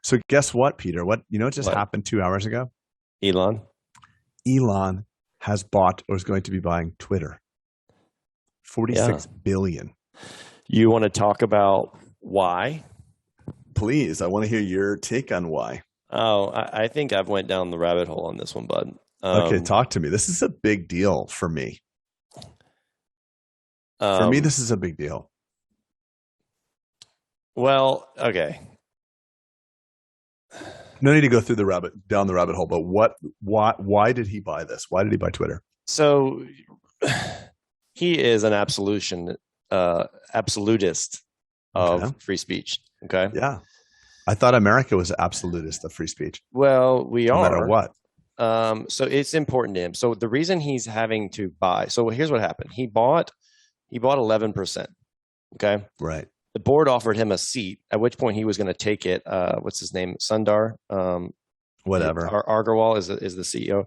So guess what, Peter? What just What? happened 2 hours ago? Elon? Elon has bought or is going to be buying Twitter. Yeah. 46 billion. You want to talk about why? Please, I want to hear your take on why. Oh, I think I've went down the rabbit hole on this one, bud. Okay, talk to me. This is a big deal for me. For me, this is a big deal. Well, okay. No need to go down the rabbit hole, but why did he buy this? Why did he buy Twitter? So he is an absolutist of free speech. Okay. Yeah. I thought America was absolutist of free speech. Well, we are. No matter what. So it's important to him. So the reason he's having to buy. So here's what happened. He bought 11%. Okay. Right. The board offered him a seat, at which point he was going to take it. What's his name? Sundar. Whatever. Agarwal is the CEO.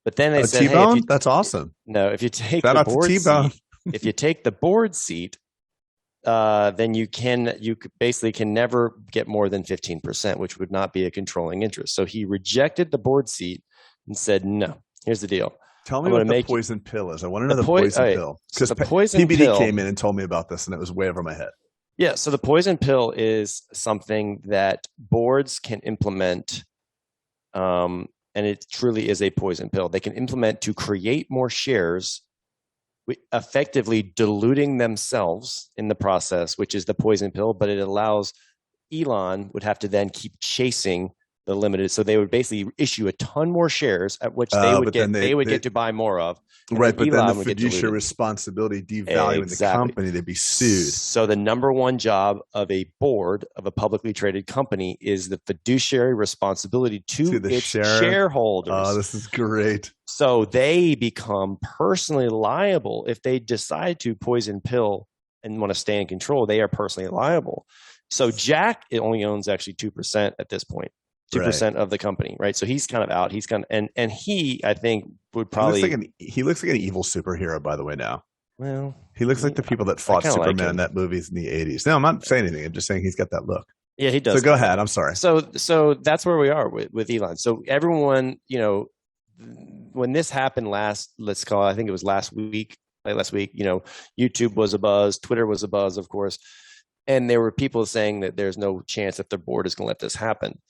But then they said, T-Bone? "Hey, that's awesome." No, if you take Shout the out to board T-Bone. seat, if you take the board seat, then you basically can never get more than 15%, which would not be a controlling interest. So he rejected the board seat and said, "No, here's the deal. Tell me what the poison pill is. I want to know the poison pill. Because PBD pill came in and told me about this, and it was way over my head. Yeah, so the poison pill is something that boards can implement, and it truly is a poison pill. They can implement to create more shares, effectively diluting themselves in the process, which is the poison pill, but it allows Elon would have to then keep chasing the limited. So they would basically issue a ton more shares at which they would get to buy more of. Right, but then the fiduciary responsibility devaluing the company, they'd be sued. So the number one job of a board of a publicly traded company is the fiduciary responsibility to its shareholders. Oh, this is great. So they become personally liable if they decide to poison pill and want to stay in control. They are personally liable. So Jack only owns actually 2% at this point. 2% of the company, right? So he's kind of out. He's kind of, and he, I think, would probably. He looks like an evil superhero, by the way. Now, well, he looks like the people that fought Superman in that movies in the 80s. No, I'm not saying anything. I'm just saying he's got that look. Yeah, he does. So go ahead. I'm sorry. So that's where we are with Elon. So everyone, when this happened I think it was last week. YouTube was a buzz. Twitter was a buzz, of course, and there were people saying that there's no chance that the board is going to let this happen.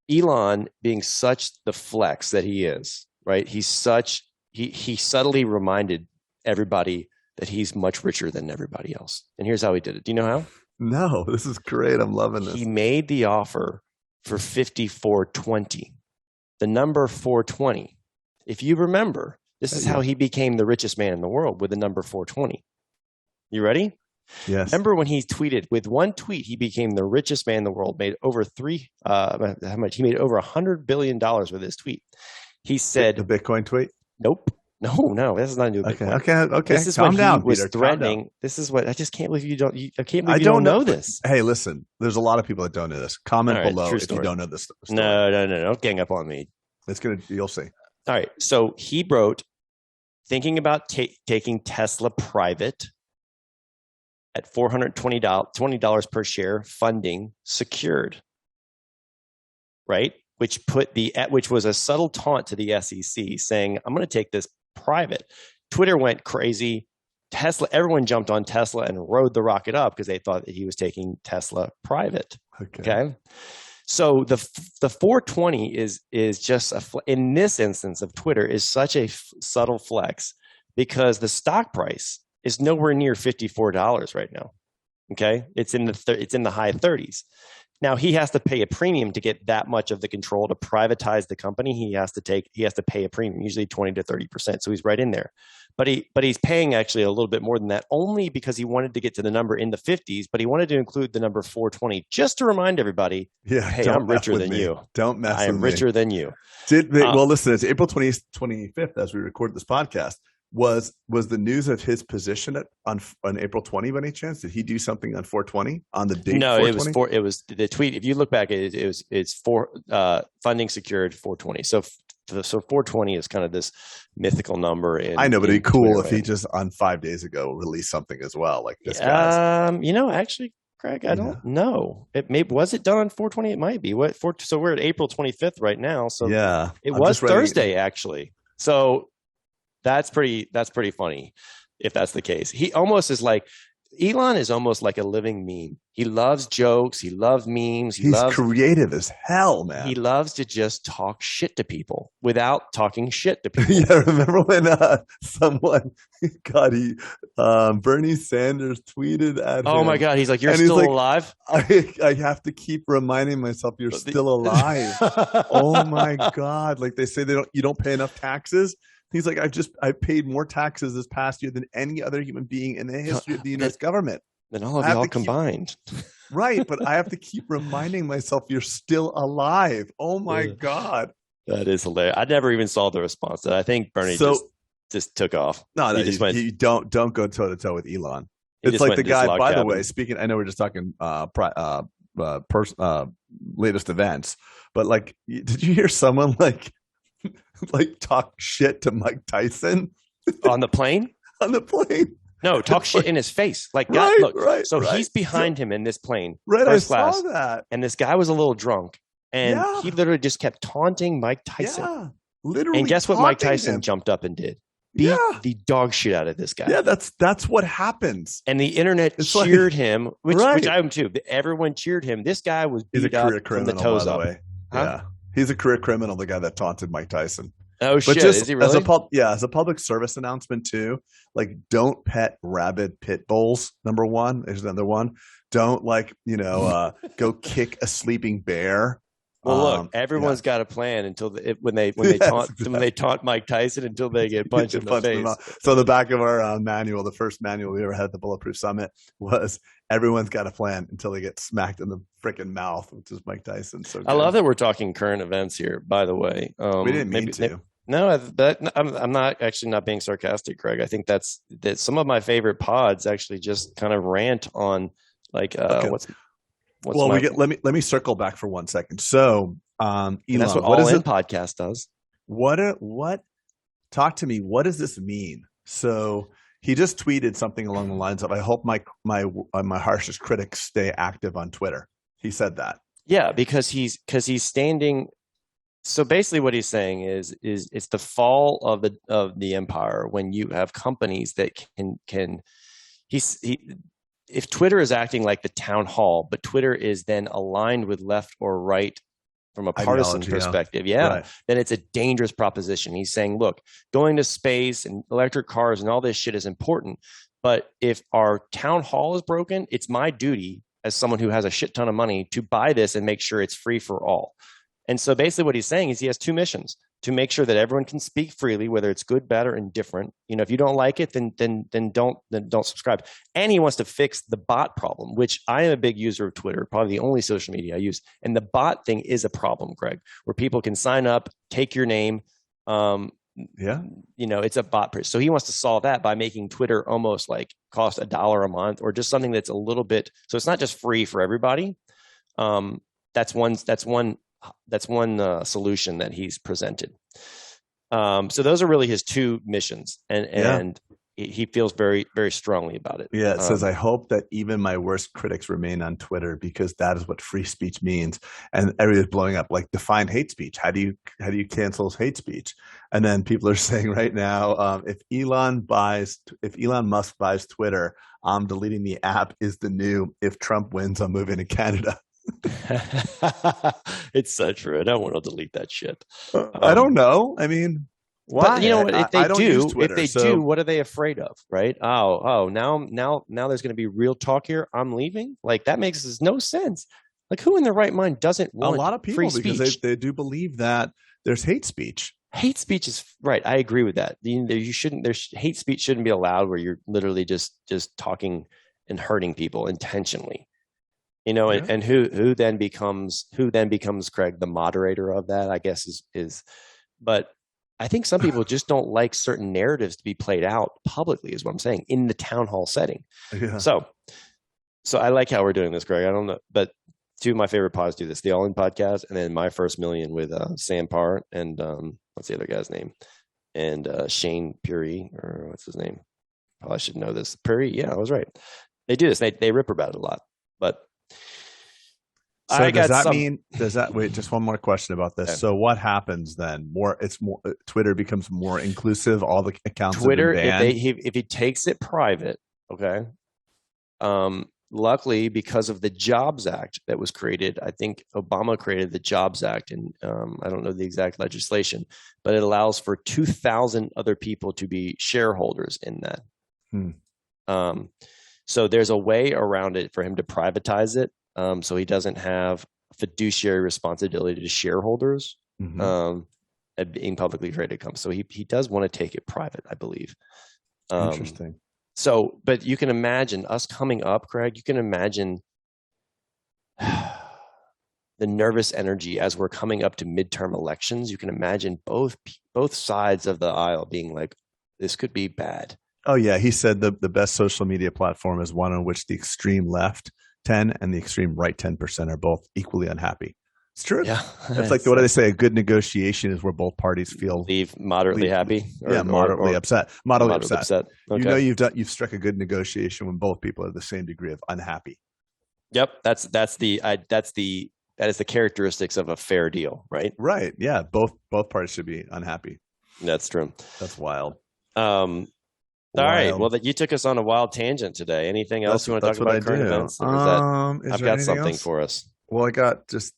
Elon, being such the flex that he is, right? He subtly reminded everybody that he's much richer than everybody else. And here's how he did it. Do you know how? No, this is great. I'm loving this. He made the offer for $54.20. The number 420. If you remember, this is how he became the richest man in the world, with the number 420. You ready? Yes. Remember when he tweeted, with one tweet, he became the richest man in the world, made over how much? He made over $100 billion with his tweet. He said, the Bitcoin tweet? Nope. No, this is not a new Bitcoin. Okay. This is Calm down, he was Peter. threatening. This is what I just can't believe you don't. I can't believe you don't know this. Hey, listen, there's a lot of people that don't know this. Comment below if you don't know this story. No, don't gang up on me. You'll see. All right. So he wrote, thinking about taking Tesla private at $420 per share, funding secured, right? Which was a subtle taunt to the SEC, saying, "I'm going to take this private." Twitter went crazy. Everyone jumped on Tesla and rode the rocket up because they thought that he was taking Tesla private. Okay. So the 420 is just in this instance of Twitter is such a subtle flex because the stock price is nowhere near $54 right now. Okay, it's in the high 30s. Now he has to pay a premium to get that much of the control to privatize the company. He has to pay a premium, usually 20 to 30%. So he's right in there, but he's paying actually a little bit more than that, only because he wanted to get to the number in the 50s, but he wanted to include the number 420 just to remind everybody, hey, I'm richer than you. Don't mess with me. I am richer than you. Well, listen, it's April 25th as we record this podcast. Was the news of his position on April 20 by any chance? Did he do something on 420 on the date? No, it was the tweet. If you look back, it's for funding secured 420. So 420 is kind of this mythical number. I know, but it'd be cool if he just on 5 days ago released something as well, like this guy. Actually, Craig, I don't know. Was it done on 420? It might be. So we're at April 25th right now. So Yeah, it was Thursday actually. So that's pretty funny if that's the case. He almost is like Elon is almost like a living meme. He loves jokes. He loves memes. He's creative as hell, man. He loves to just talk shit to people without talking shit to people. Yeah, remember when someone, Bernie Sanders tweeted at him. Oh my God, he's like, "You're still alive?" I have to keep reminding myself you're still alive. Oh my God! Like they say, you don't pay enough taxes. He's like, I paid more taxes this past year than any other human being in the history of the U.S. government. Than all of y'all combined. Right, but I have to keep reminding myself you're still alive. Oh my God. That is hilarious. I never even saw the response to that. I think Bernie just took off. No, you don't go toe to toe with Elon. It's like the guy, by the way, speaking, I know we're just talking latest events, but like, did you hear someone like talk shit to Mike Tyson on the plane? On the plane. No, talk shit in his face. Like, he's behind him in this plane, first class. Saw that. And this guy was a little drunk, and he literally just kept taunting Mike Tyson. Yeah, literally. And guess what Mike Tyson jumped up and did? Beat the dog shit out of this guy. Yeah, that's what happens. And the internet cheered him, which I am too. Everyone cheered him. This guy was beat up from the toes up. Yeah, he's a career criminal. The guy that taunted Mike Tyson. Oh shit! Is he really? As a public service announcement too, like don't pet rabid pit bulls. Number one, there's another one. Don't go kick a sleeping bear. Well, look, everyone's got a plan until when they taunt Mike Tyson until they get punched in the face. So the back of our manual, the first manual we ever had at the Bulletproof Summit, was everyone's got a plan until they get smacked in the freaking mouth, which is Mike Tyson. So good. I love that we're talking current events here. By the way, we didn't mean to. No, I'm not being sarcastic, Craig. I think that some of my favorite pods actually just kind of rant on what's let me circle back for 1 second. So, Elon, that's what All In podcast does. Talk to me. What does this mean? So he just tweeted something along the lines of, "I hope my harshest critics stay active on Twitter." He said that. Yeah, because he's standing. So basically, what he's saying is it's the fall of the empire when you have companies that can. If Twitter is acting like the town hall, but Twitter is then aligned with left or right from a partisan perspective, then it's a dangerous proposition. He's saying, look, going to space and electric cars and all this shit is important. But if our town hall is broken, it's my duty as someone who has a shit ton of money to buy this and make sure it's free for all. And so basically what he's saying is he has two missions: to make sure that everyone can speak freely, whether it's good, bad, or indifferent. If you don't like it, then don't subscribe. And he wants to fix the bot problem, which I am a big user of Twitter, probably the only social media I use. And the bot thing is a problem, Greg, where people can sign up, take your name. It's a bot. So he wants to solve that by making Twitter almost like cost $1 a month, or just something that's a little bit. So it's not just free for everybody. That's one solution that he's presented. So those are really his two missions, and he feels very, very strongly about it. Yeah, it says, "I hope that even my worst critics remain on Twitter, because that is what free speech means." And everybody's blowing up, like, define hate speech. How do you cancel hate speech? And then people are saying right now, if Elon Musk buys Twitter, I'm deleting the app. Is the new, if Trump wins, I'm moving to Canada. It's so true. I don't want to delete that shit. I don't know. I mean, but you know what? If they do, what are they afraid of? Right? Oh, now there's going to be real talk here. I'm leaving. Like, that makes no sense. Like, who in their right mind doesn't want a lot of people free speech? Because they do believe that there's hate speech. Hate speech is right. I agree with that. Hate speech shouldn't be allowed where you're literally just talking and hurting people intentionally. And who then becomes Craig, the moderator of that, I guess is, but I think some people just don't like certain narratives to be played out publicly, is what I'm saying, in the town hall setting. Yeah. So I like how we're doing this, Craig. I don't know, but two of my favorite pods do this: the All In podcast, and then My First Million with Sam Parr and what's the other guy's name? And Shane Puri, or what's his name? Probably should know this. Puri, yeah, I was right. They do this. They rip about it a lot. But So I does got that some. mean, wait, just one more question about this. Okay. So what happens then? Twitter becomes more inclusive. All the accounts Twitter, have been banned. if he takes it private, okay. Luckily, because of the Jobs Act that was created, I think Obama created the Jobs Act, and I don't know the exact legislation, but it allows for 2,000 other people to be shareholders in that. So there's a way around it for him to privatize it, so he doesn't have fiduciary responsibility to shareholders at being publicly traded company. So he does want to take it private, I believe. Interesting. So, but you can imagine us coming up, Craig, you can imagine the nervous energy as we're coming up to midterm elections. You can imagine both sides of the aisle being like, this could be bad. Oh yeah. He said the best social media platform is one on which the extreme left 10 and the extreme right 10% are both equally unhappy. It's true. Yeah. It's like, what do they say? A good negotiation is where both parties feel moderately happy. Moderately upset. Moderately upset. Okay. You've struck a good negotiation when both people are the same degree of unhappy. Yep. That is the characteristics of a fair deal, right? Right. Yeah. Both parties should be unhappy. That's true. That's wild. All right. Well, you took us on a wild tangent today. Anything else you want to talk about current events? I've got something for us. Well, did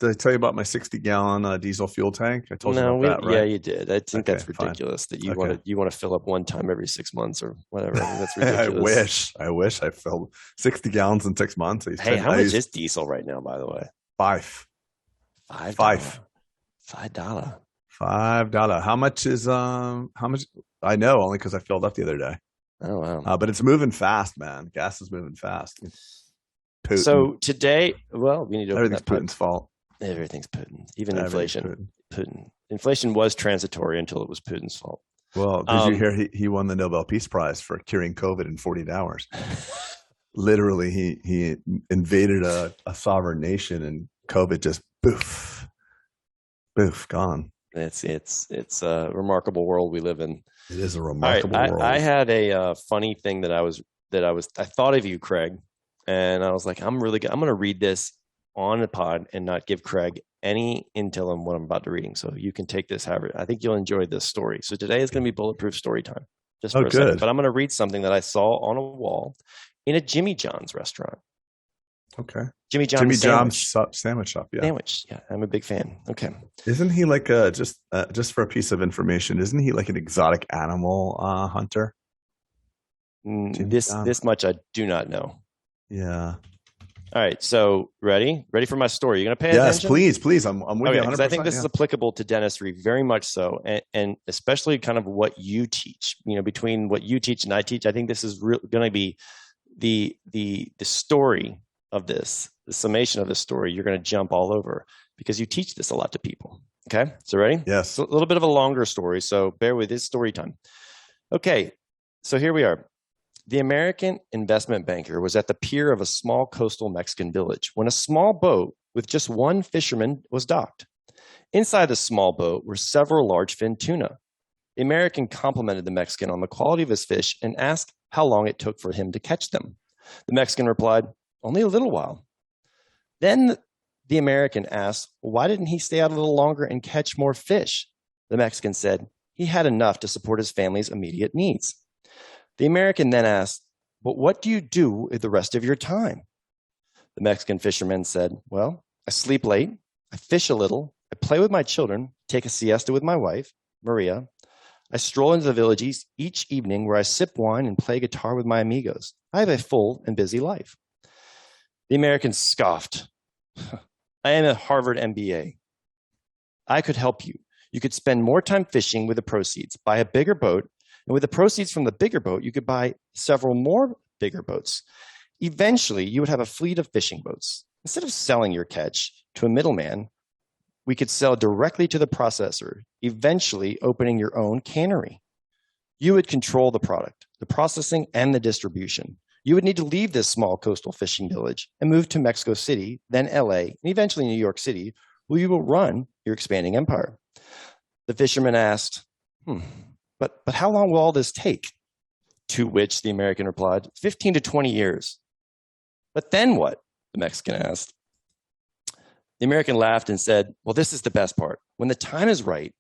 I tell you about my 60-gallon diesel fuel tank? I told you about that, right? Yeah, you did. I think that's ridiculous that you want to fill up one time every 6 months or whatever. I mean, that's ridiculous. I wish I filled 60 gallons in 6 months. Hey, how much is diesel right now, by the way? $5. $5. How much is how much? I know only because I filled up the other day. Oh wow! But it's moving fast, man. Gas is moving fast. Putin. So today, well, we need to everything's Putin's fault. Everything's Putin, even inflation. Putin. Inflation was transitory until it was Putin's fault. Well, did you hear he won the Nobel Peace Prize for curing COVID in 48 hours? Literally, he invaded a sovereign nation and COVID just boof, gone. It's a remarkable world we live in. It is a remarkable world. I had a funny thing that I thought of you, Craig, and I was like, I'm going to read this on the pod and not give Craig any intel on what I'm about to reading. So you can take this however. I think you'll enjoy this story. So today is going to be Bulletproof Storytime. Just for a second. But I'm going to read something that I saw on a wall in a Jimmy John's restaurant. Okay. Jimmy John's sandwich shop. Yeah. Sandwich. Yeah. I'm a big fan. Okay. Isn't he like just for a piece of information? Isn't he like an exotic animal hunter? This much I do not know. Yeah. All right. So ready for my story? You're going to pay attention? Yes, please. I'm with you 100%. Because I think this is applicable to dentistry very much so. And especially kind of what you teach, between what you teach and I teach, I think this is going to be the story of this, the summation of this story. You're going to jump all over because you teach this a lot to people. Okay. So ready? Yes. So a little bit of a longer story. So bear with this story time. Okay. So here we are. The American investment banker was at the pier of a small coastal Mexican village when a small boat with just one fisherman was docked. Inside the small boat were several large fin tuna. The American complimented the Mexican on the quality of his fish and asked how long it took for him to catch them. The Mexican replied, "Only a little while." Then the American asked, why didn't he stay out a little longer and catch more fish? The Mexican said he had enough to support his family's immediate needs. The American then asked, "But what do you do with the rest of your time?" The Mexican fisherman said, "Well, I sleep late, I fish a little, I play with my children, take a siesta with my wife, Maria. I stroll into the village each evening where I sip wine and play guitar with my amigos. I have a full and busy life." The American scoffed. "I am a Harvard MBA. I could help you. You could spend more time fishing with the proceeds, buy a bigger boat, and with the proceeds from the bigger boat, you could buy several more bigger boats. Eventually, you would have a fleet of fishing boats. Instead of selling your catch to a middleman, we could sell directly to the processor, eventually opening your own cannery. You would control the product, the processing, and the distribution. You would need to leave this small coastal fishing village and move to Mexico City, then LA, and eventually New York City, where you will run your expanding empire." The fisherman asked, But how long will all this take?" To which the American replied, 15 to 20 years. "But then what?" the Mexican asked. The American laughed and said, well, this is the best part. When the time is right,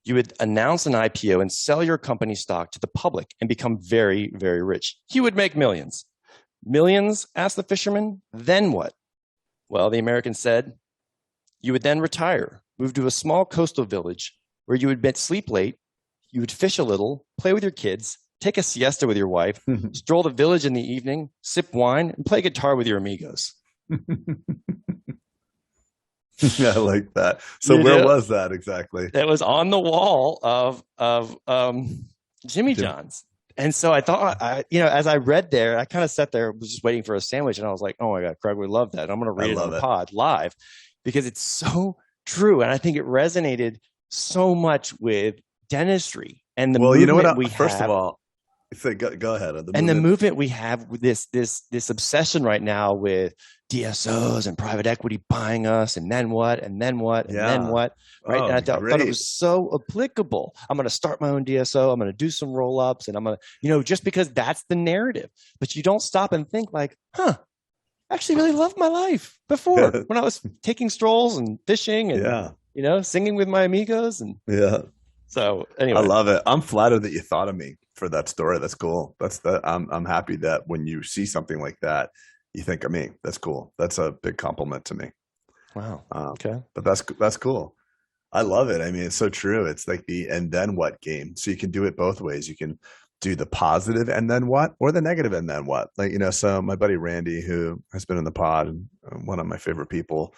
you would announce an IPO and sell your company stock to the public and become very, very rich. You would make millions. Millions? Asked the fisherman. Then what? Well, the American said, you would then retire, move to a small coastal village where you would sleep late, you would fish a little, play with your kids, take a siesta with your wife, stroll the village in the evening, sip wine, and play guitar with your amigos. I like that. So where was that exactly? It was on the wall of Jimmy John's. And so I thought, as I read there, I kind of sat there, was just waiting for a sandwich, and I was like, oh my God, Craig would love that. I'm going to read it on the pod live because it's so true. And I think it resonated so much with dentistry and the movement we have. First of all, go ahead. The movement we have with this obsession right now with DSOs and private equity buying us, and then what, and then what, and then what, right? And I thought it was so applicable. I'm going to start my own DSO. I'm going to do some roll-ups, and I'm going to, just because that's the narrative. But you don't stop and think like, I actually really loved my life before when I was taking strolls and fishing and, singing with my amigos. And so anyway. I love it. I'm flattered that you thought of me for that story. That's cool. I'm happy that when you see something like that, you think of me. That's cool. That's a big compliment to me. Wow. Okay. But that's cool. I love it. I mean, it's so true. It's like the and then what game. So you can do it both ways. You can do the positive and then what, or the negative and then what. Like, so my buddy Randy, who has been in the pod, one of my favorite people,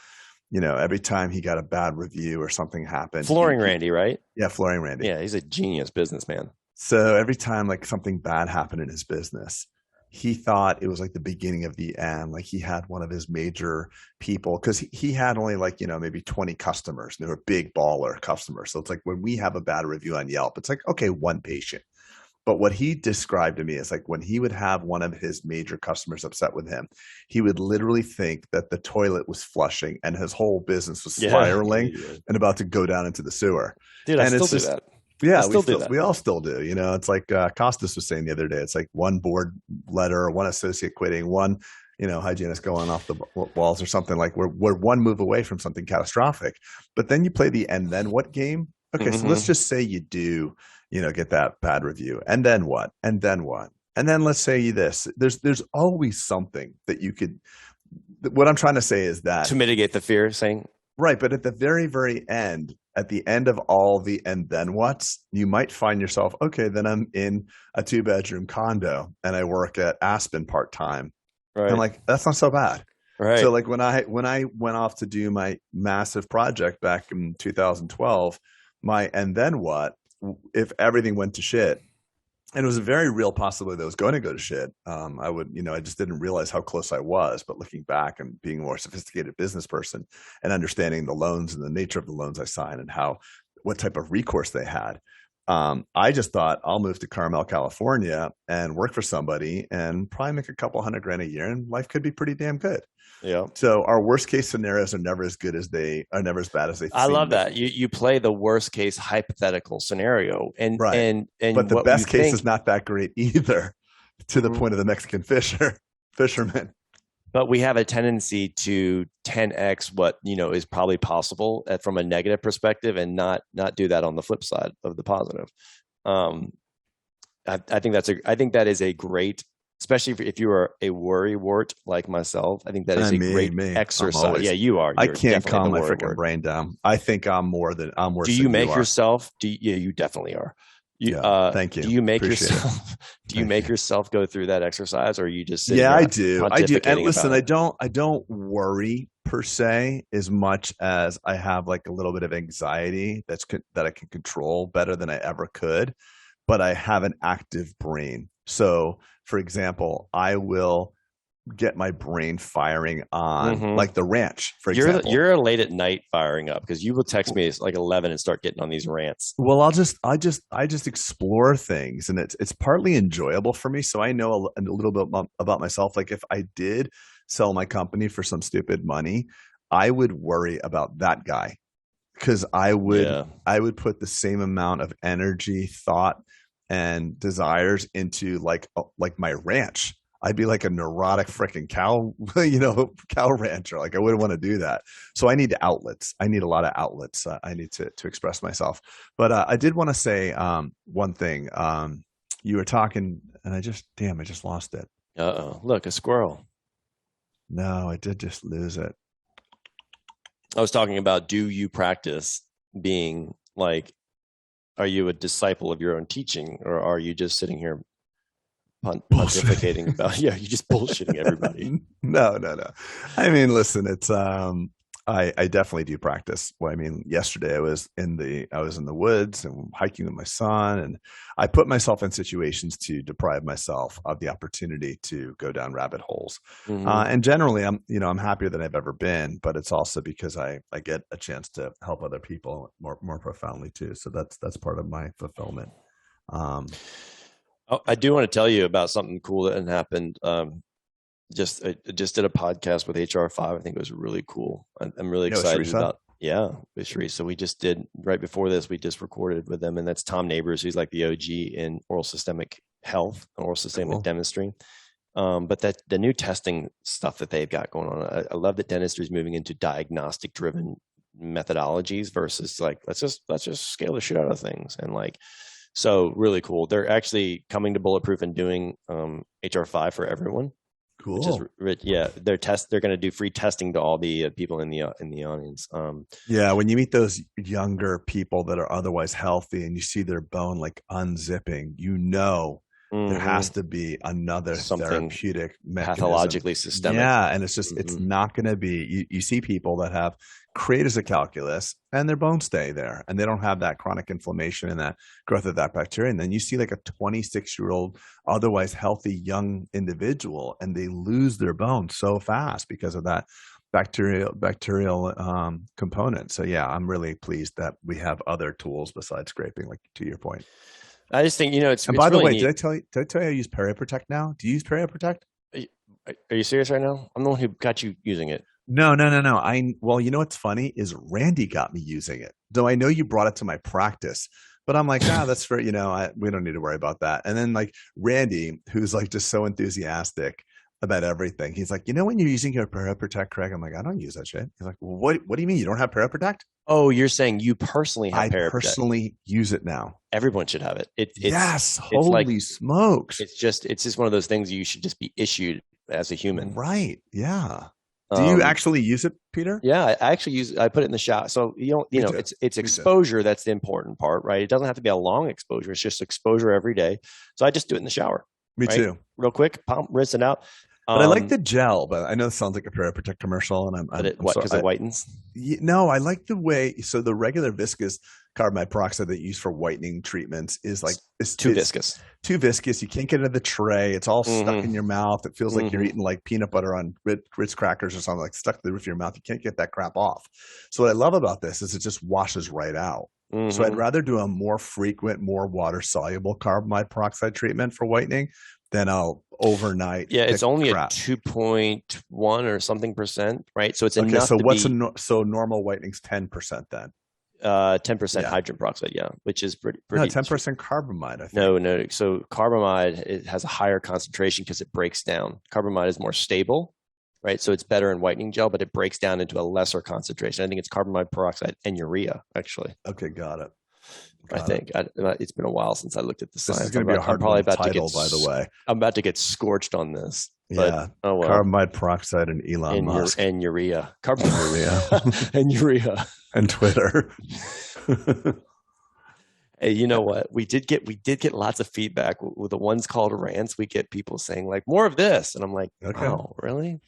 every time he got a bad review or something happened. Flooring Randy, right? Yeah, Flooring Randy. Yeah, he's a genius businessman. So every time like something bad happened in his business, he thought it was like the beginning of the end. Like he had one of his major people, because he had only like, maybe 20 customers. And they were big baller customers. So it's like when we have a bad review on Yelp, it's like, okay, one patient. But what he described to me is like when he would have one of his major customers upset with him, he would literally think that the toilet was flushing and his whole business was spiraling and about to go down into the sewer. Dude, I still do that. Yeah, we all still do. It's like Costas was saying the other day. It's like one board letter, one associate quitting, one hygienist going off the walls or something. Like we're one move away from something catastrophic. But then you play the and then what game. Okay, so let's just say you do get that bad review, and then what, and then what, and then let's say this. There's always something that you could. What I'm trying to say is that to mitigate the fear, saying right, but at the very, very end. At the end of all the and then what's, you might find yourself, okay, then I'm in a 2-bedroom condo and I work at Aspen part-time. Right. I'm like, that's not so bad. Right. So like when I went off to do my massive project back in 2012, my and then what, if everything went to shit, and it was a very real possibility that it was going to go to shit. I just didn't realize how close I was. But looking back and being a more sophisticated business person and understanding the loans and the nature of the loans I signed and what type of recourse they had, I just thought I'll move to Carmel, California and work for somebody and probably make a couple $100,000 a year, and life could be pretty damn good. Yeah. So our worst case scenarios are never as bad as they seem. I love that. You play the worst case hypothetical scenario, and right. But the best case is not that great either, to the point of the Mexican fisherman. But we have a tendency to 10x what is probably possible from a negative perspective, and not do that on the flip side of the positive. I think that is a great. Especially if you are a worrywart like myself, I think that is a great exercise. Yeah, you are. I can't calm my freaking brain down. I think I'm worse. Do you make yourself? Yeah, you definitely are. Thank you. Do you make yourself? Do you make yourself go through that exercise, or are you just? Yeah, I do. And listen, I don't worry per se as much as I have like a little bit of anxiety that I can control better than I ever could. But I have an active brain. So, for example, I will get my brain firing on like the ranch, for example. You're late at night firing up, because you will text me at like 11 and start getting on these rants. Well, I just explore things, and it's partly enjoyable for me. So I know a little bit about myself. Like if I did sell my company for some stupid money, I would worry about that guy, because I would put the same amount of energy, thought, and desires into like my ranch. I'd be like a neurotic freaking cow, cow rancher. Like I wouldn't want to do that. So I need outlets. I need a lot of outlets. I need to express myself. But I did want to say one thing. You were talking, and I just lost it. Uh-oh, look, a squirrel. No, I did just lose it. I was talking about, do you practice being like, are you a disciple of your own teaching, or are you just sitting here pontificating about, you just bullshitting everybody? No. I mean, listen, it's I definitely do practice. Well, I mean, yesterday I was in the woods and hiking with my son, and I put myself in situations to deprive myself of the opportunity to go down rabbit holes. And generally, I'm happier than I've ever been, but it's also because I get a chance to help other people more profoundly too. So that's part of my fulfillment. I do want to tell you about something cool that happened. I just did a podcast with HR5. I think it was really cool. I'm really excited about. Yeah, with Sharice. So we just did, right before this, we just recorded with them, and that's Tom Neighbors, who's like the OG in oral systemic health, oral systemic dentistry. But that the new testing stuff that they've got going on, I love that dentistry is moving into diagnostic driven methodologies versus like let's just scale the shit out of things, and like, so really cool. They're actually coming to Bulletproof and doing HR5 for everyone. Cool. Which is, they're going to do free testing to all the people in the audience. Yeah, when you meet those younger people that are otherwise healthy and you see their bone like unzipping, there has to be another something therapeutic mechanism. Pathologically systemic. Yeah, and it's just it's not going to be. You see people that have created a calculus and their bones stay there, and they don't have that chronic inflammation and that growth of that bacteria. And then you see like a 26-year-old, otherwise healthy young individual, and they lose their bone so fast because of that bacterial component. So yeah, I'm really pleased that we have other tools besides scraping, like to your point. I just think, it's. And by the way, did I tell you I use PeriProtect now? Do you use PeriProtect? Are you serious right now? I'm the one who got you using it. No. Well, you know what's funny is Randy got me using it. Though I know you brought it to my practice, but I'm like, that's for, we don't need to worry about that. And then like Randy, who's like just so enthusiastic about everything, he's like, when you're using your PeriProtect, Craig, I'm like, I don't use that shit. He's like, what do you mean you don't have PeriProtect? Oh, you're saying you personally have PeriProtect. I personally use it now. Everyone should have it. Holy smokes. It's just one of those things you should just be issued as a human. Right. Yeah. Do you actually use it, Peter? Yeah, I actually use it. I put it in the shower. So it's exposure that's the important part, right? It doesn't have to be a long exposure. It's just exposure every day. So I just do it in the shower. Me too. Real quick, pump, rinse it out. But I like the gel, but I know it sounds like a PeriProtect commercial, and because it whitens. No, I like the way. So the regular viscous carbamide peroxide that you use for whitening treatments is like it's too viscous. Too viscous. You can't get it in the tray. It's all stuck in your mouth. It feels like you're eating like peanut butter on Ritz crackers or something, like stuck to the roof of your mouth. You can't get that crap off. So what I love about this is it just washes right out. So I'd rather do a more frequent, more water soluble carbamide peroxide treatment for whitening than I'll overnight. Yeah, it's only crap. A 2.1 or something percent, right? So it's enough. So so normal whitening's 10% then. 10% hydrogen peroxide, which is pretty. No, 10% carbamide. I think. No. So carbamide, it has a higher concentration because it breaks down. Carbamide is more stable, right? So it's better in whitening gel, but it breaks down into a lesser concentration. I think it's carbamide peroxide and urea, actually. Okay, got it. I think it's been a while since I looked at the science. This is going to be a hard title, by the way. I'm about to get scorched on this. Yeah. Oh well. Carbamide peroxide and Elon Musk and urea. Carbamide and urea and Twitter. Hey, you know what? We did get lots of feedback with the ones called rants. We get people saying like more of this, and I'm like, oh, really?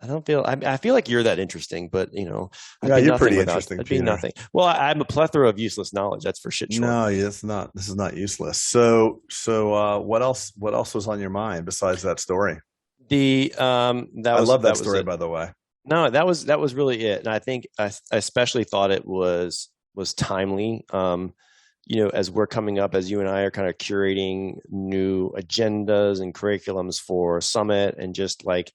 I feel like you're that interesting, but you're pretty interesting. It'd be nothing. Well, I'm a plethora of useless knowledge. That's for shit sure. No, it's not. This is not useless. So what else was on your mind besides that story? I love that story, by the way. No, that was really it. And I think I especially thought it was timely. As we're coming up, as you and I are kind of curating new agendas and curriculums for Summit, and just like,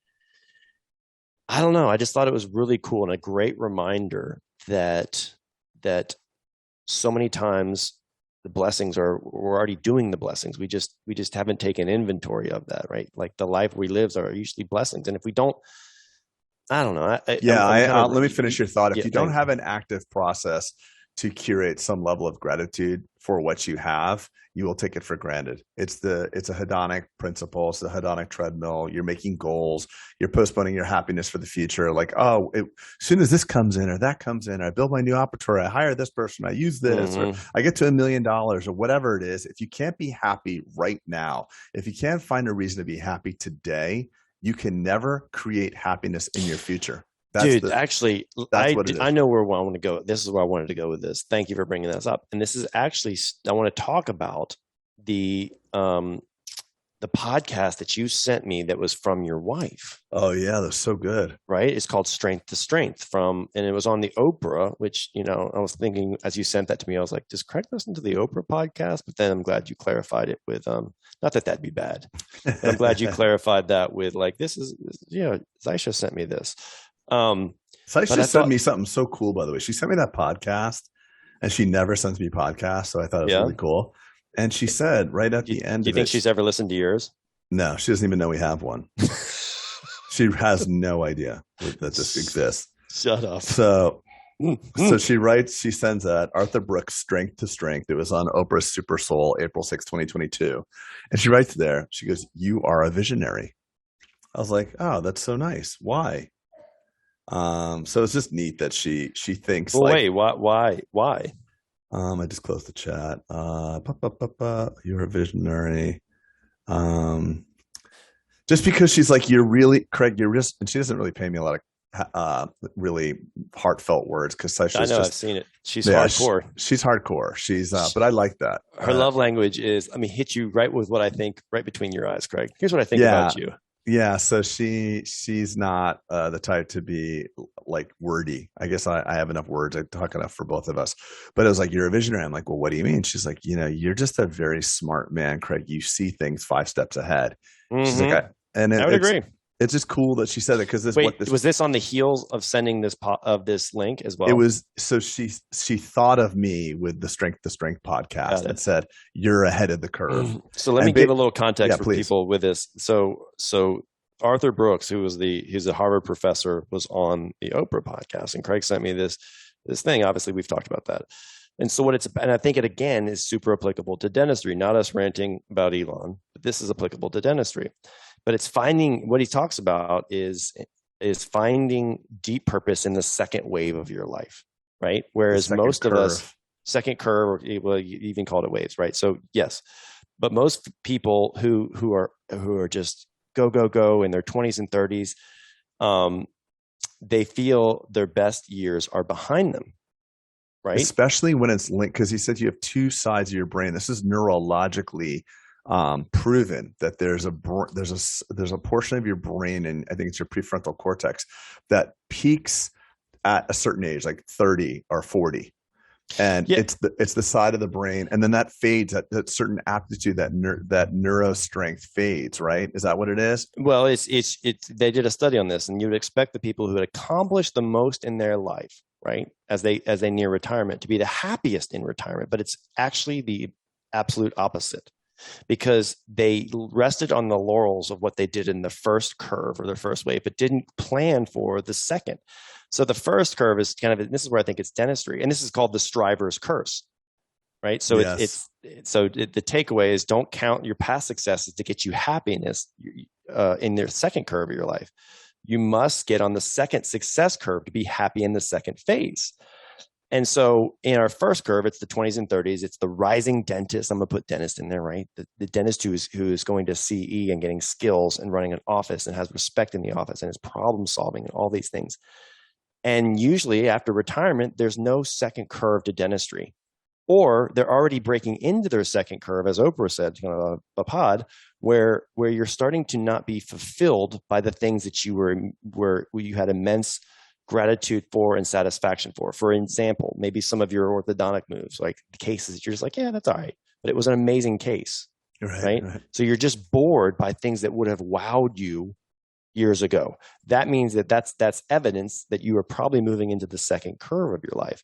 I don't know. I just thought it was really cool and a great reminder that so many times we're already doing the blessings. We just haven't taken inventory of that, right? Like the life we live are usually blessings. And if we don't, I don't know. Let me finish your thought. If you don't thanks. have an active process to curate some level of gratitude for what you have, you will take it for granted. It's a hedonic principle. It's the hedonic treadmill. You're making goals. You're postponing your happiness for the future. Like, as soon as this comes in or that comes in, I build my new operatory, I hire this person, I use this, or I get to $1 million or whatever it is. If you can't be happy right now, if you can't find a reason to be happy today, you can never create happiness in your future. Actually, I know where I want to go. This is where I wanted to go with this. Thank you for bringing this up. And this is actually, I want to talk about the podcast that you sent me that was from your wife. Oh yeah, that's so good. Right? It's called Strength to Strength and it was on the Oprah, which, I was thinking as you sent that to me, I was like, does Craig listen to the Oprah podcast? But then I'm glad you clarified it with, not that that'd be bad, but I'm glad you clarified that with like, this is, Zaisha sent me this. Zaisha sent me something so cool, by the way. She sent me that podcast and she never sends me podcasts. So I thought it was really cool. And she said right at the end, do you think she's ever listened to yours? No, she doesn't even know we have one. She has no idea that this exists. Shut up. So she sends that Arthur Brooks, Strength to Strength. It was on Oprah's Super Soul, April 6, 2022. And she writes there, she goes, "You are a visionary." I was like, oh, that's so nice. Why? So it's just neat that she thinks. Well, wait, why? I just closed the chat. You're a visionary. Just because she's like, you're really, Craig, and she doesn't really pay me a lot of really heartfelt words because I know I've seen it. She's hardcore. She's hardcore. She's, but I like that. Her love language is, hit you right with what I think right between your eyes, Craig. Here's what I think about you. Yeah, so she's not the type to be like wordy. I guess I have enough words. I talk enough for both of us. But it was like, you're a visionary. I'm like, well, what do you mean? She's like, you're just a very smart man, Craig. You see things 5 steps ahead. She's like, I would agree. It's just cool that she said it because was this on the heels of sending this link as well? It was. So she thought of me with the Strength to Strength podcast and said, "You're ahead of the curve." So let me give a little context for people with this. So Arthur Brooks, he's a Harvard professor, was on the Oprah podcast, and Craig sent me this thing. Obviously, we've talked about that. And so and I think it again is super applicable to dentistry, not us ranting about Elon, but this is applicable to dentistry. But it's what he talks about is finding deep purpose in the second wave of your life, right? Whereas most of us, second curve, or you even called it waves, right? So yes, but most people who are just go in their 20s and 30s, they feel their best years are behind them. Right? Especially when it's linked, because he said you have 2 sides of your brain. This is neurologically proven that there's a portion of your brain, and I think it's your prefrontal cortex, that peaks at a certain age, like 30 or 40, and it's the side of the brain, and then that fades at that certain aptitude, that neuro strength fades. Right? Is that what it is? Well, it's they did a study on this, and you would expect the people who had accomplished the most in their life, right, as they near retirement, to be the happiest in retirement, but it's actually the absolute opposite, because they rested on the laurels of what they did in the first curve or their first wave, but didn't plan for the second. So the first curve is this is where I think it's dentistry, and this is called the striver's curse, right? So the takeaway is, don't count your past successes to get you happiness in their second curve of your life. You must get on the second success curve to be happy in the second phase. And so in our first curve, it's the 20s and 30s. It's the rising dentist. I'm going to put dentist in there, right? The dentist who is going to CE and getting skills and running an office and has respect in the office and is problem solving and all these things. And usually after retirement, there's no second curve to dentistry, or they're already breaking into their second curve, as Oprah said, a pod, where you're starting to not be fulfilled by the things that you had immense gratitude for and satisfaction for. For example, maybe some of your orthodontic moves, like the cases, you're just like, yeah, that's all right, but it was an amazing case, right? So you're just bored by things that would have wowed you years ago. That means that's evidence that you are probably moving into the second curve of your life.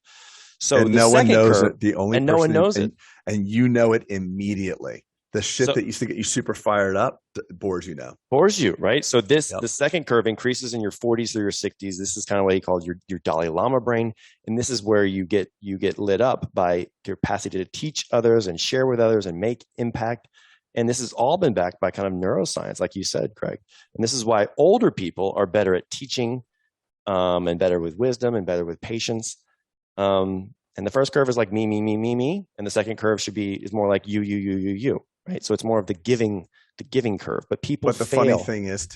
So and no one knows it. The only person, no one knows it. and you know it immediately. The shit So that used to get you super fired up bores you now. bores you, right? So Yep. the second curve increases in your 40s through your 60s. This is kind of what he called your Dalai Lama brain, and this is where you get lit up by your capacity to teach others and share with others and make impact. And this has all been backed by kind of neuroscience, like you said, Craig. And this is why older people are better at teaching, and better with wisdom and better with patience. And the first curve is like me, me, me, me, me, and the second curve is more like you, right? So it's more of the giving curve. But people But the fail. funny thing is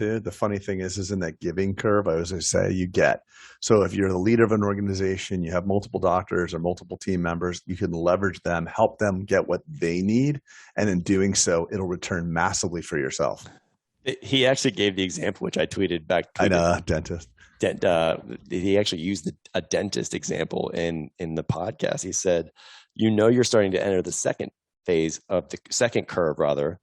in that giving curve, I was going to say, you get. So if you're the leader of an organization, you have multiple doctors or multiple team members, you can leverage them, help them get what they need. And in doing so, it'll return massively for yourself. He actually gave the example, which I tweeted back to I know, dentist. He actually used a dentist example in the podcast. He said, you're starting to enter the second phase of the second curve, rather,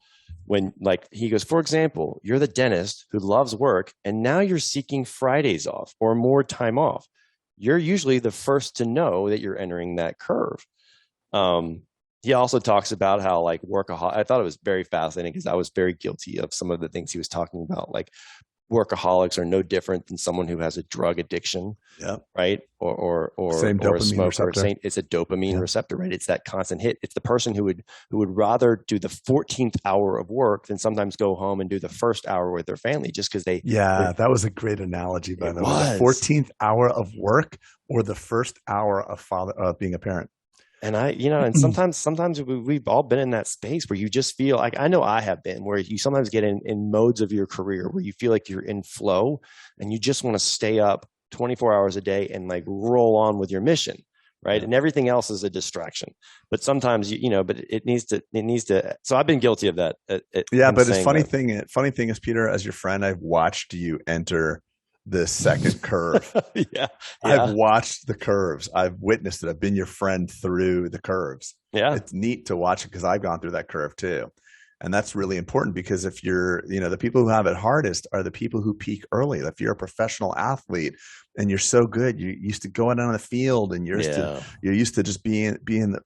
when, like, he goes, for example, you're the dentist who loves work and now you're seeking Fridays off or more time off. You're usually the first to know that you're entering that curve. He also talks about how, like, workaholic. I thought it was very fascinating because I was very guilty of some of the things he was talking about. Like, workaholics are no different than someone who has a drug addiction, right? Or same or a dopamine smoker. receptor. It's a dopamine receptor, right? It's that constant hit. It's the person who would rather do the 14th hour of work than sometimes go home and do the first hour with their family, just because they. That was a great analogy, by the way. Was. The 14th hour of work or the first hour of being a parent. And and sometimes we've all been in that space where you just feel like, I know I have been, where you sometimes get in modes of your career where you feel like you're in flow and you just want to stay up 24 hours a day and, like, roll on with your mission, right? And everything else is a distraction. But sometimes, but it needs to. So I've been guilty of that. But it's funny thing is, Peter, as your friend, I've watched you enter the second curve. I've watched the curves. I've witnessed it. I've been your friend through the curves. It's neat to watch it because I've gone through that curve too. And that's really important, because if you're, the people who have it hardest are the people who peak early. If you're a professional athlete and you're so good, you're used to going on the field and you're used to just being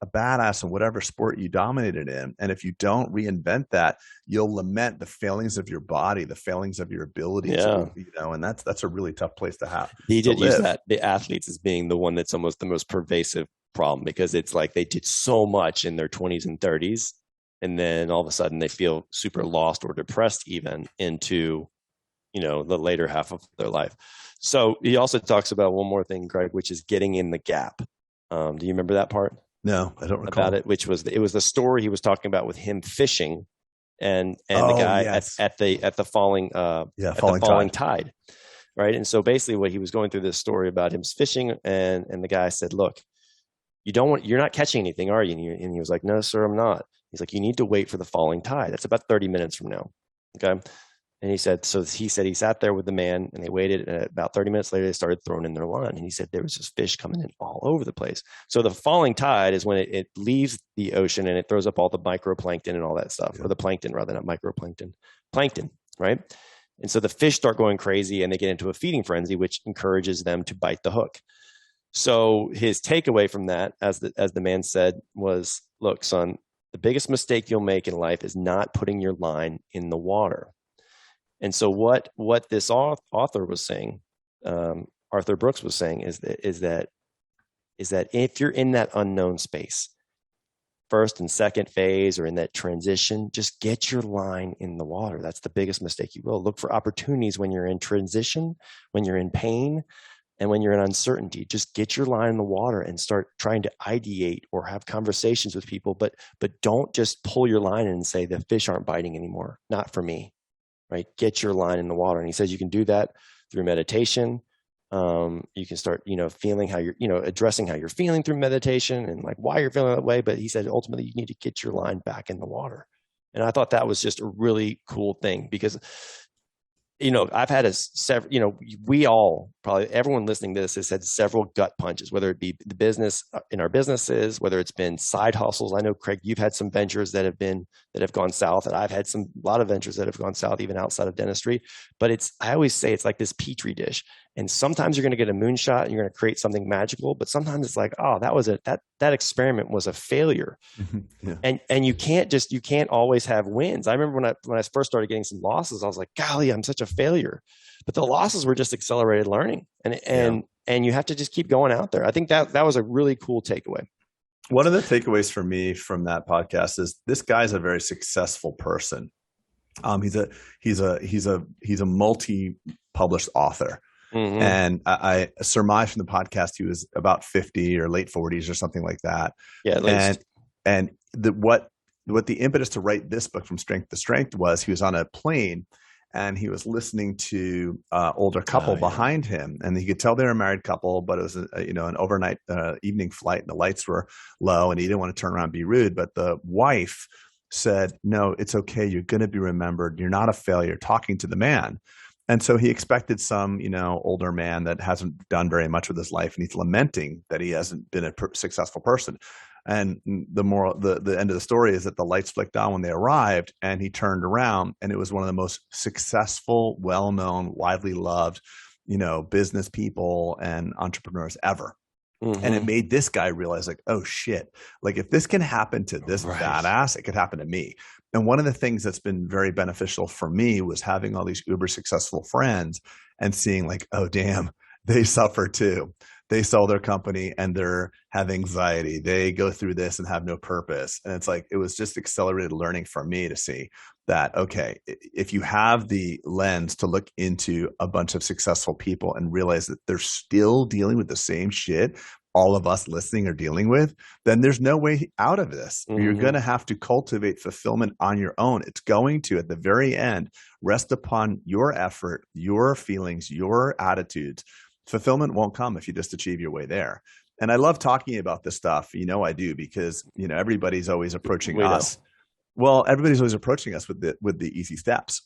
a badass in whatever sport you dominated in. And if you don't reinvent that, you'll lament the failings of your body, the failings of your abilities, and that's a really tough place to have. He did use that, the athletes, as being the one that's almost the most pervasive problem, because it's like they did so much in their 20s and 30s. And then all of a sudden they feel super lost or depressed even into, the later half of their life. So he also talks about one more thing, Greg, which is getting in the gap. Do you remember that part? No, I don't recall. About it, which was, it was the story he was talking about with him fishing and the guy at the falling tide. Right. And so basically what he was going through, this story about him fishing, and the guy said, look, you're not catching anything, are you? And he was like, no, sir, I'm not. He's like, you need to wait for the falling tide. That's about 30 minutes from now. Okay. And he said he sat there with the man and they waited. And about 30 minutes later, they started throwing in their line. And he said there was this fish coming in all over the place. So the falling tide is when it leaves the ocean and it throws up all the microplankton and all that stuff, or the plankton rather, not microplankton, plankton, right? And so the fish start going crazy and they get into a feeding frenzy, which encourages them to bite the hook. So his takeaway from that, as the man said, was, look, son, the biggest mistake you'll make in life is not putting your line in the water. And so what this author was saying, Arthur Brooks was saying, is that if you're in that unknown space, first and second phase, or in that transition, just get your line in the water. That's the biggest mistake you will. Look for opportunities when you're in transition, when you're in pain, and when you're in uncertainty. Just get your line in the water and start trying to ideate or have conversations with people, but don't just pull your line in and say the fish aren't biting anymore. Not for me, right? Get your line in the water. And he says you can do that through meditation. You can start, feeling how you're, addressing how you're feeling through meditation and, like, why you're feeling that way. But he said ultimately you need to get your line back in the water. And I thought that was just a really cool thing, because I've had several, we all, probably everyone listening to this has had several gut punches, whether it be the business in our businesses, whether it's been side hustles. I know, Craig, you've had some ventures that have gone south, and I've had a lot of ventures that have gone south, even outside of dentistry. But I always say it's like this petri dish. And sometimes you're going to get a moonshot and you're going to create something magical, but sometimes it's like, oh, that experiment was a failure. Yeah. And you can't always have wins. I remember when I first started getting some losses, I was like, golly, I'm such a failure. But the losses were just accelerated learning. And you have to just keep going out there. I think that was a really cool takeaway. One of the takeaways for me from that podcast is this guy's a very successful person. He's a multi-published author. Mm-hmm. And I surmise from the podcast he was about 50 or late 40s or something like that. Yeah, at least. And what the impetus to write this book, From Strength to Strength, was he was on a plane and he was listening to an older couple behind him, and he could tell they were a married couple, but it was an overnight evening flight and the lights were low and he didn't want to turn around and be rude. But the wife said, "No, it's okay. You're going to be remembered. You're not a failure," talking to the man. And so he expected some, older man that hasn't done very much with his life, and he's lamenting that he hasn't been a successful person. And the end of the story is that the lights flicked on when they arrived, and he turned around, and it was one of the most successful, well-known, widely loved, business people and entrepreneurs ever. Mm-hmm. And it made this guy realize, like, oh shit, like if this can happen to this badass, it could happen to me. And one of the things that's been very beneficial for me was having all these uber successful friends and seeing like, oh damn, they suffer too. They sell their company and they're have anxiety. They go through this and have no purpose. And it's like, it was just accelerated learning for me to see that, okay, if you have the lens to look into a bunch of successful people and realize that they're still dealing with the same shit all of us listening are dealing with, then there's no way out of this. Mm-hmm. You're going to have to cultivate fulfillment on your own. It's going to, at the very end, rest upon your effort, your feelings, your attitudes. Fulfillment won't come if you just achieve your way there. And I love talking about this stuff. I do, because, everybody's always approaching us. Well, everybody's always approaching us with the easy steps.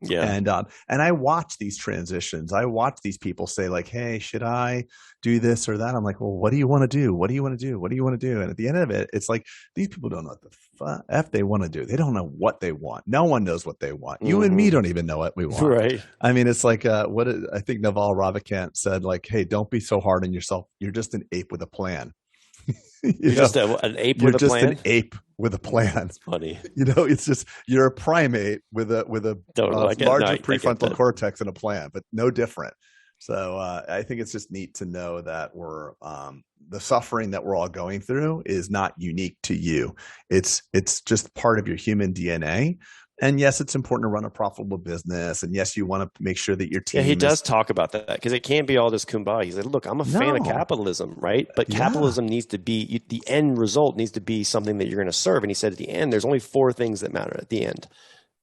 Yeah. And I watch these transitions. I watch these people say like, hey, should I do this or that? I'm like, well, what do you want to do? What do you want to do? What do you want to do? And at the end of it, it's like, these people don't know what the F they want to do. They don't know what they want. No one knows what they want. You and me don't even know what we want. Right. I mean, it's like, I think Naval Ravikant said, like, hey, don't be so hard on yourself. You're just an ape with a plan. You're just an ape with a plan? You're just an ape with a plan. That's funny. It's just, you're a primate with a larger prefrontal cortex and a plan, but no different. So I think it's just neat to know that we're the suffering that we're all going through is not unique to you. It's just part of your human DNA. And yes, it's important to run a profitable business. And yes, you want to make sure that your team. Yeah, he does talk about that, because it can't be all this kumbaya. He said, look, I'm a fan of capitalism, right? But capitalism needs to be, the end result needs to be something that you're going to serve. And he said at the end, there's only 4 things that matter at the end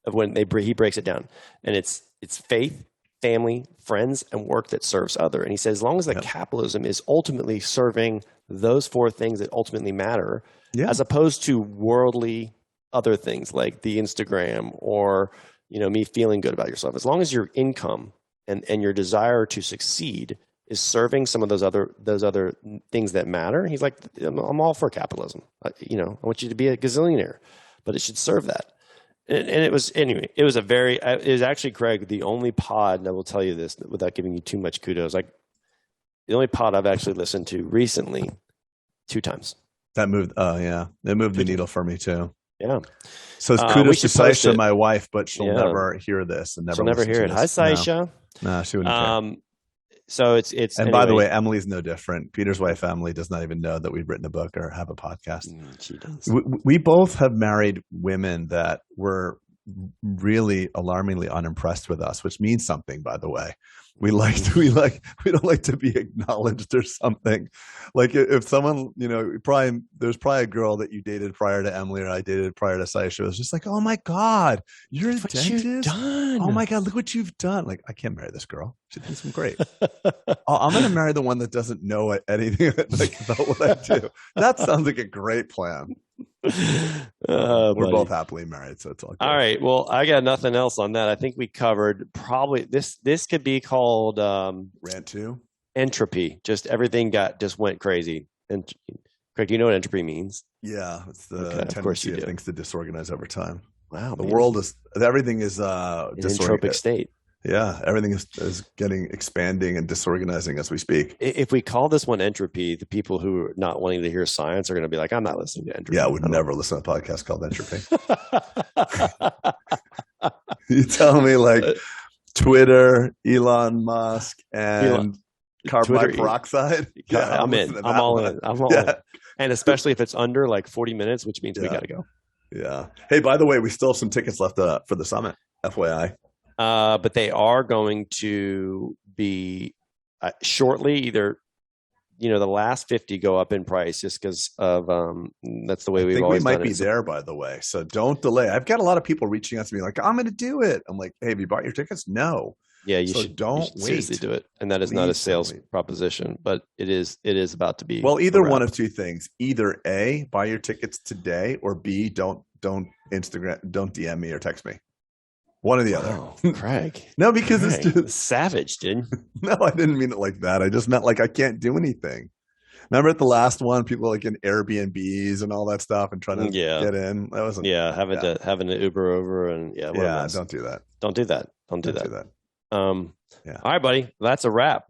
of when he breaks it down. And it's faith, family, friends, and work that serves other. And he says, as long as that capitalism is ultimately serving those 4 things that ultimately matter, as opposed to worldly other things like the Instagram or, me feeling good about yourself, as long as your income and your desire to succeed is serving some of those other things that matter. He's like, I'm all for capitalism. I want you to be a gazillionaire, but it should serve that. And it was actually, Craig, the only pod, and I will tell you this without giving you too much kudos, like the only pod I've actually listened to recently 2 times. That moved, it moved the needle for me too. Yeah. So it's kudos to Saisha, my wife, but she'll never hear this and she'll never hear it. Hi, Saisha. No, she wouldn't care. So it's. And by the way, Emily's no different. Peter's wife, Emily, does not even know that we've written a book or have a podcast. She does. We both have married women that were really alarmingly unimpressed with us, which means something, by the way. We don't like to be acknowledged or something. Like if someone, there's probably a girl that you dated prior to Emily or I dated prior to Saisha. It was just like, oh my God, you're a dentist? You've done. Oh my God, look what you've done. Like, I can't marry this girl. She thinks I'm great. I'm going to marry the one that doesn't know anything about what I do. That sounds like a great plan. We're both happily married, so it's all good. All right. Well, I got nothing else on that. I think we covered probably this could be called Rant 2. Entropy. Just everything just went crazy. And Craig, do you know what entropy means? Yeah, it's the tendency of things to disorganize over time. Wow, the world is everything is entropic state. Yeah, everything is getting expanding and disorganizing as we speak. If we call this one entropy, the people who are not wanting to hear science are going to be like, I'm not listening to entropy. Yeah, I would never listen to a podcast called Entropy. You tell me like Twitter, Elon Musk, and carbon peroxide. Yeah, I'm in. I'm all in. I'm all in. And especially if it's under like 40 minutes, which means we got to go. Yeah. Hey, by the way, we still have some tickets left for the summit, FYI. But they are going to be shortly either, the last 50 go up in price just because of that's the way we've always done it. We might be there, by the way. So don't delay. I've got a lot of people reaching out to me like, I'm going to do it. I'm like, hey, have you bought your tickets? No. Yeah, you should wait. Seriously do it. And that is not a sales proposition, but it is about to be. Well, either one of two things. Either A, buy your tickets today, or B, don't DM me or text me. One or the other. Oh, Craig. No, because it's just savage, didn't you? No, I didn't mean it like that. I just meant like I can't do anything. Remember at the last one, people were like in Airbnbs and all that stuff and trying to get in. That wasn't having to Uber over and don't do that. Don't do that. Don't do that. Do that. All right, buddy. That's a wrap.